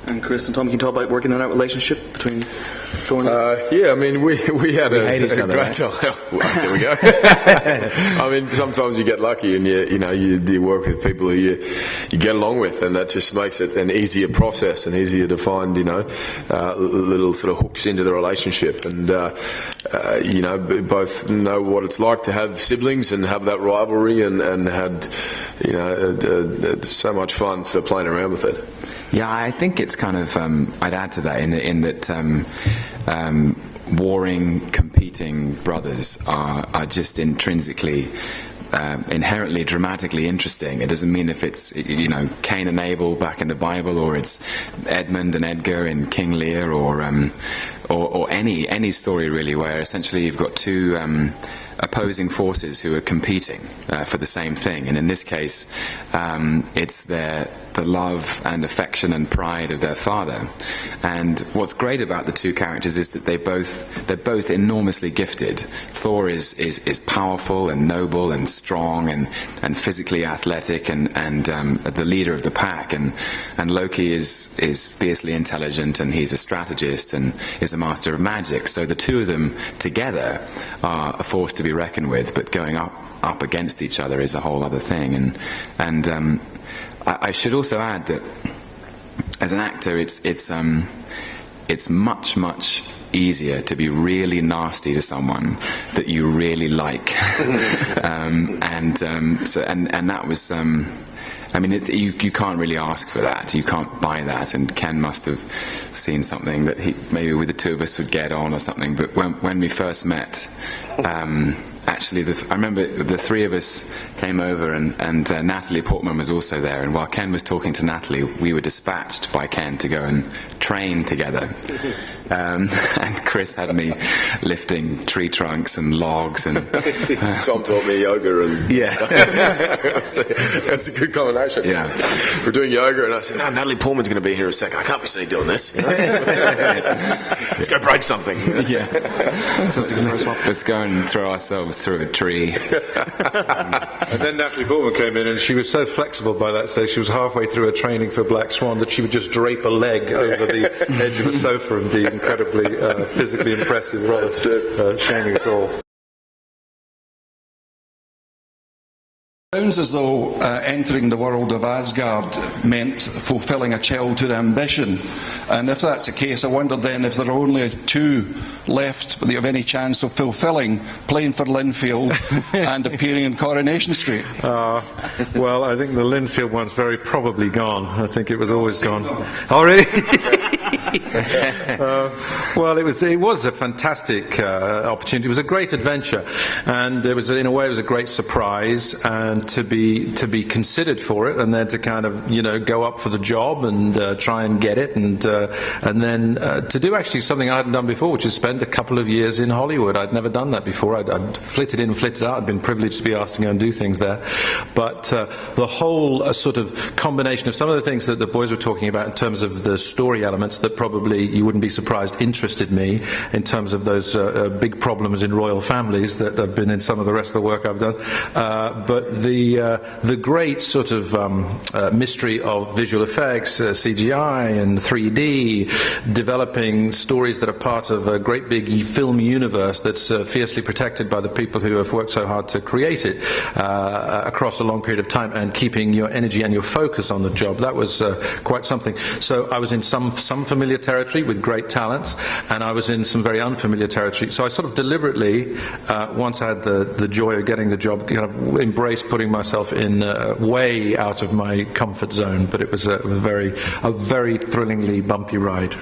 And Chris and Tom, can you talk about working on that relationship between Thor and Yeah, I mean, we had a hate each other, great time. Well, there we go. I mean, sometimes you get lucky and you work with people who you get along with, and that just makes it an easier process and easier to find, little sort of hooks into the relationship. And, both know what it's like to have siblings and have that rivalry, and had, so much fun sort of playing around with it. Yeah, I think it's kind of, I'd add to that in that warring, competing brothers are just intrinsically, inherently, dramatically interesting. It doesn't mean if it's, Cain and Abel back in the Bible, or it's Edmund and Edgar in King Lear, or any story really, where essentially you've got two opposing forces who are competing for the same thing. And in this case, it's the love and affection and pride of their father. And what's great about the two characters is that they're both enormously gifted. Thor is powerful and noble and strong and physically athletic and the leader of the pack. And Loki is fiercely intelligent, and he's a strategist and is a master of magic. So the two of them together are a force to be reckoned with, but going up against each other is a whole other thing. And I should also add that as an actor, it's much easier to be really nasty to someone that you really like, and that was. You can't really ask for that. You can't buy that. And Ken must have seen something that maybe with the two of us would get on or something. But when we first met, actually, I remember the three of us came over, and Natalie Portman was also there. And while Ken was talking to Natalie, we were dispatched by Ken to go and train together. And Chris had me lifting tree trunks and logs, and Tom taught me yoga, and yeah, that's a good combination. Yeah, we're doing yoga, and I said, "No, Natalie Portman's going to be here in a second. I can't be seen doing this. Let's go break something." Yeah, let's go and throw ourselves through a tree. And then Natalie Portman came in, and she was so flexible by that stage. She was halfway through her training for Black Swan that she would just drape a leg over the edge of a sofa and be incredibly physically impressive, rather shaming us all. Sounds as though entering the world of Asgard meant fulfilling a childhood ambition. And if that's the case, I wonder then if there are only two left of any chance of fulfilling, playing for Linfield and appearing in Coronation Street. Well, I think the Linfield one's very probably gone. I think it was always gone. Oh, really? Well, it was a fantastic opportunity. It was a great adventure, and it was, in a way, it was a great surprise, and to be considered for it, and then to kind of go up for the job and try and get it, and then to do actually something I hadn't done before, which is spend a couple of years in Hollywood. I'd never done that before. I'd flitted in, flitted out. I'd been privileged to be asked to go and do things there, but the whole sort of combination of some of the things that the boys were talking about in terms of the story elements that probably you wouldn't be surprised interested me, in terms of those big problems in royal families that have been in some of the rest of the work I've done, but the great sort of mystery of visual effects, CGI and 3D, developing stories that are part of a great big film universe that's fiercely protected by the people who have worked so hard to create it across a long period of time, and keeping your energy and your focus on the job. That was quite something. So I was in some familiar territory with great talents, and I was in some very unfamiliar territory. So I sort of deliberately, once I had the joy of getting the job, kind of embraced putting myself in way out of my comfort zone. But it was a very thrillingly bumpy ride.